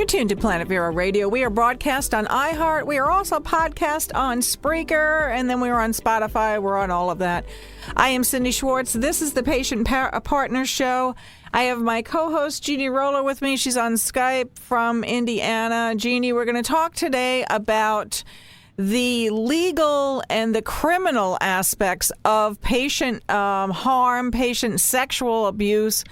You're tuned to Planet Vera Radio. We are broadcast on iHeart. We are also podcast on Spreaker, and then we're on Spotify. We're on all of that. I am Cindy Schwartz. This is the Patient Partners Show. I have my co-host, Jeannie Roller, with me. She's on Skype from Indiana. Jeannie, we're going to talk today about the legal and the criminal aspects of patient harm, patient sexual abuse,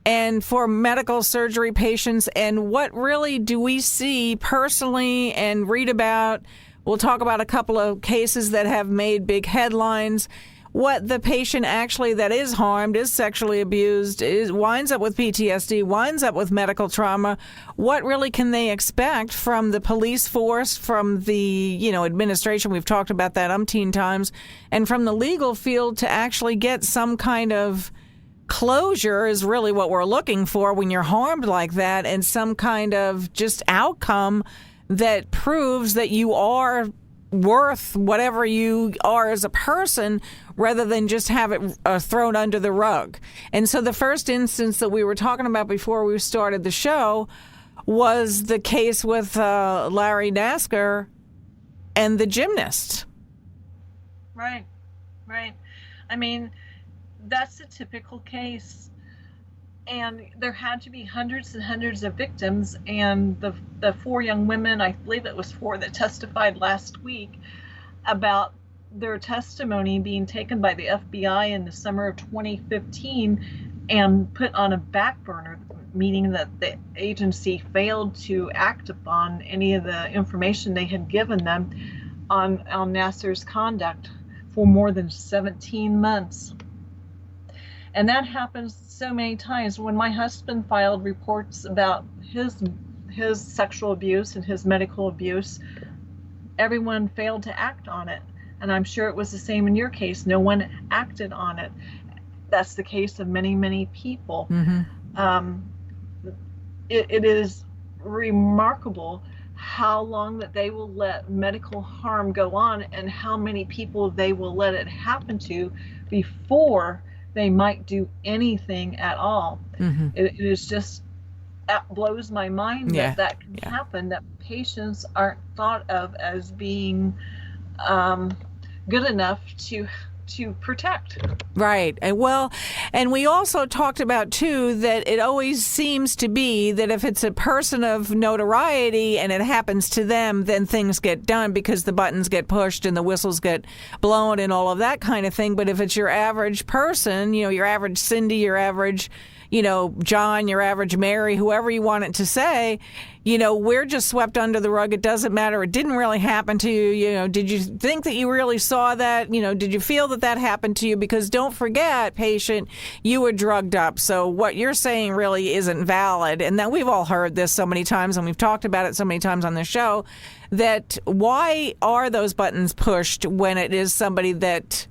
and for medical surgery patients, and what really do we see personally and read about. We'll talk about a couple of cases that have made big headlines. What the patient actually that is harmed, is sexually abused, winds up with PTSD, winds up with medical trauma. What really can they expect from the police force, from the administration? We've talked about that umpteen times, and from the legal field to actually get some kind of closure is really what we're looking for when you're harmed like that, and some kind of just outcome that proves that you are worth whatever you are as a person, rather than just have it thrown under the rug. And so the first instance that we were talking about before we started the show was the case with Larry Nassar and the gymnast. Right. I mean, that's a typical case. And there had to be hundreds and hundreds of victims, and the four young women, I believe it was four, that testified last week about their testimony being taken by the FBI in the summer of 2015 and put on a back burner, meaning that the agency failed to act upon any of the information they had given them on Nassar's conduct for more than 17 months. And that happens so many times. When my husband filed reports about his sexual abuse and his medical abuse, everyone failed to act on it. And I'm sure it was the same in your case. No one acted on it. That's the case of many, many people. Mm-hmm. It is remarkable how long that they will let medical harm go on, and how many people they will let it happen to before they might do anything at all. Mm-hmm. It is just, that blows my mind that can happen, that patients aren't thought of as being good enough to protect. Right. And we also talked about, too, that it always seems to be that if it's a person of notoriety and it happens to them, then things get done because the buttons get pushed and the whistles get blown and all of that kind of thing. But if it's your average person, your average Cindy, your average, John, your average Mary, whoever you want it to say, we're just swept under the rug. It doesn't matter. It didn't really happen to you. Did you think that you really saw that? Did you feel that happened to you? Because don't forget, patient, you were drugged up. So what you're saying really isn't valid. And that we've all heard this so many times, and we've talked about it so many times on the show, that why are those buttons pushed when it is somebody that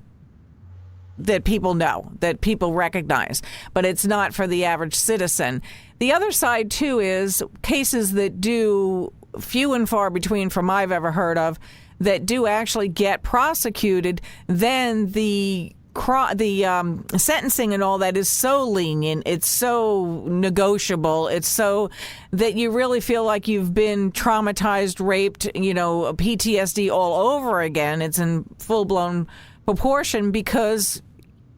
people know, that people recognize, but it's not for the average citizen. The other side, too, is cases that do, few and far between from I've ever heard of, that do actually get prosecuted. Then the sentencing and all that is so lenient, it's so negotiable, it's so that you really feel like you've been traumatized, raped, PTSD all over again. It's in full-blown proportion because,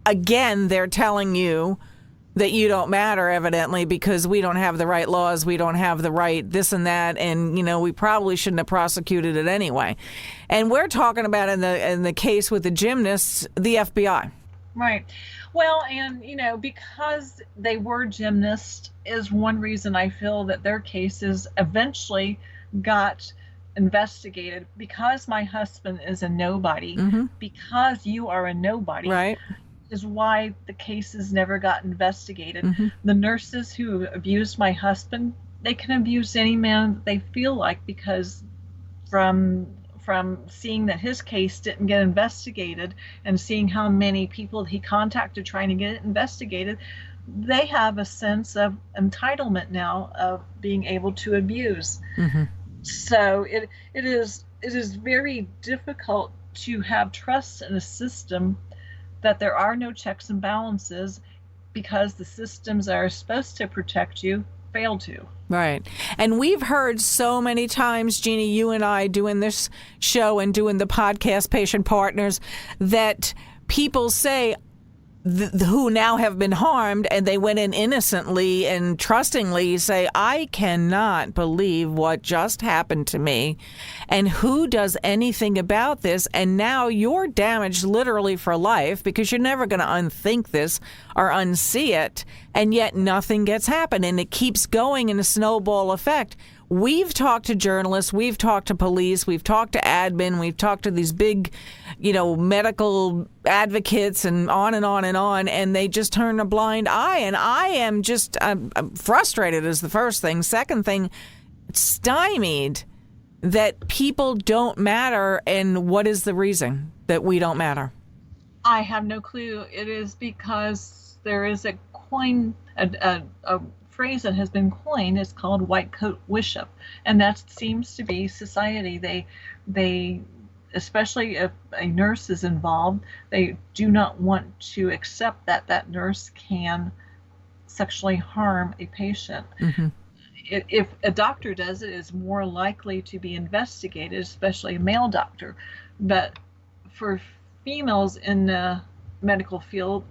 again, they're telling you that you don't matter, evidently, because we don't have the right laws, we don't have the right this and that, and we probably shouldn't have prosecuted it anyway. And we're talking about in the case with the gymnasts, the FBI. Right. Well, and because they were gymnasts is one reason I feel that their cases eventually got investigated, because my husband is a nobody. Mm-hmm. Because you are a nobody, right, is why the cases never got investigated. Mm-hmm. The nurses who abused my husband, they can abuse any man that they feel like, because from seeing that his case didn't get investigated and seeing how many people he contacted trying to get it investigated, they have a sense of entitlement now of being able to abuse. Mm-hmm. So it is very difficult to have trust in a system that there are no checks and balances, because the systems are supposed to protect you, failed to. Right. And we've heard so many times, Jeannie, you and I doing this show and doing the podcast Patient Partners, that people say, who now have been harmed, and they went in innocently and trustingly say, I cannot believe what just happened to me, and who does anything about this? And now you're damaged literally for life because you're never going to unthink this or unsee it, and yet nothing gets happened, and it keeps going in a snowball effect. We've talked to journalists, we've talked to police, we've talked to admin, we've talked to these big, medical advocates and on and on and on, and they just turn a blind eye. And I am just I'm frustrated is the first thing. Second thing, stymied that people don't matter. And what is the reason that we don't matter? I have no clue. It is because there is a phrase that has been coined. It's called white coat worship, and that seems to be society. They especially if a nurse is involved, they do not want to accept that nurse can sexually harm a patient. Mm-hmm. If a doctor does it, is more likely to be investigated, especially a male doctor. But for females in the medical field,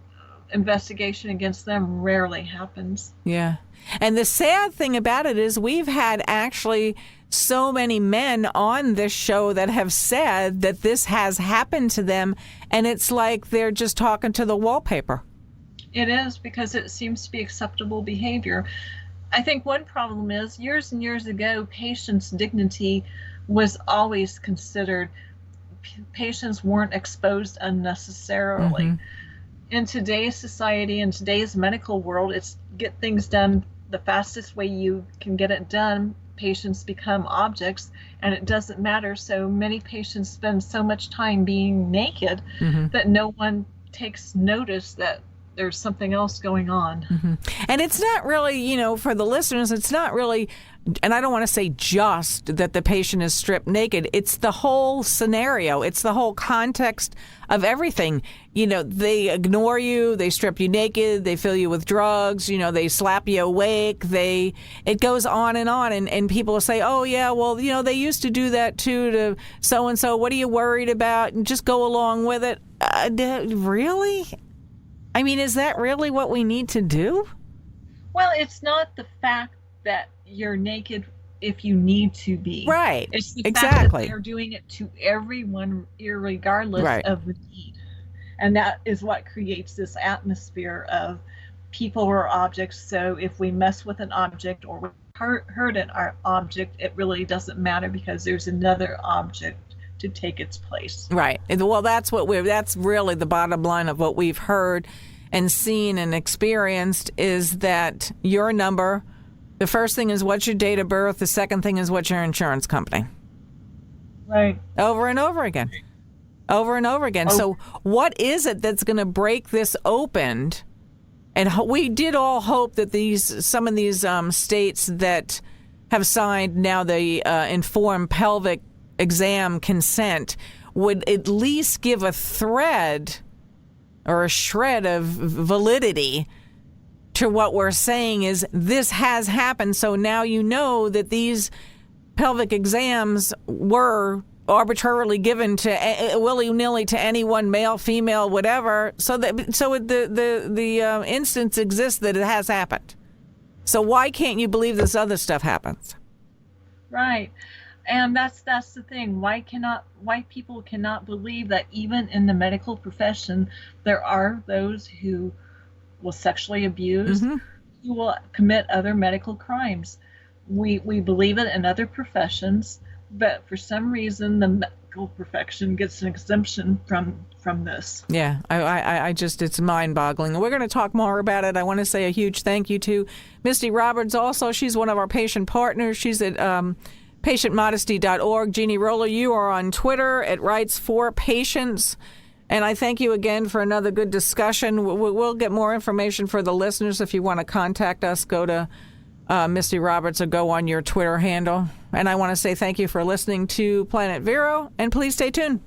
investigation against them rarely happens. Yeah. And the sad thing about it is we've had actually so many men on this show that have said that this has happened to them, and it's like they're just talking to the wallpaper. It is, because it seems to be acceptable behavior. I think one problem is years and years ago, patients' dignity was always considered. Patients weren't exposed unnecessarily. Mm-hmm. In today's society, in today's medical world, it's get things done the fastest way you can get it done. Patients become objects, and it doesn't matter. So many patients spend so much time being naked Mm-hmm. that no one takes notice that there's something else going on. Mm-hmm. And it's not really, for the listeners, it's not really, and I don't want to say just that the patient is stripped naked. It's the whole scenario. It's the whole context of everything. They ignore you, they strip you naked, they fill you with drugs, they slap you awake. It goes on, and people will say, oh yeah, well, they used to do that too to so-and-so. What are you worried about? And just go along with it. Really? I mean, is that really what we need to do? Well, it's not the fact that you're naked if you need to be. Right. It's the fact Exactly. that they're doing it to everyone, irregardless Right. of the need. And that is what creates this atmosphere of people are objects. So if we mess with an object or we hurt an object, it really doesn't matter because there's another object to take its place. Right. Well, that's really the bottom line of what we've heard and seen and experienced is that your number, the first thing is what's your date of birth, the second thing is what's your insurance company. Right. Over and over again. Over and over again. So what is it that's going to break this open? And we did all hope that some of these states that have signed now the informed pelvic exam consent would at least give a thread or a shred of validity to what we're saying is this has happened. So now you know that these pelvic exams were arbitrarily given to willy-nilly to anyone, male, female, whatever. So the instance exists that it has happened. So why can't you believe this other stuff happens? Right. And that's the thing. Why people cannot believe that even in the medical profession, there are those who will sexually abuse, Mm-hmm. who will commit other medical crimes. We believe it in other professions, but for some reason, the medical profession gets an exemption from this. Yeah, I just, it's mind-boggling. We're going to talk more about it. I want to say a huge thank you to Misty Roberts also. She's one of our patient partners. She's at patientmodesty.org. Jeannie Roller, you are on Twitter at Rights for Patients. And I thank you again for another good discussion. We'll get more information for the listeners. If you want to contact us, go to Misty Roberts or go on your Twitter handle. And I want to say thank you for listening to Planet Vero, and please stay tuned.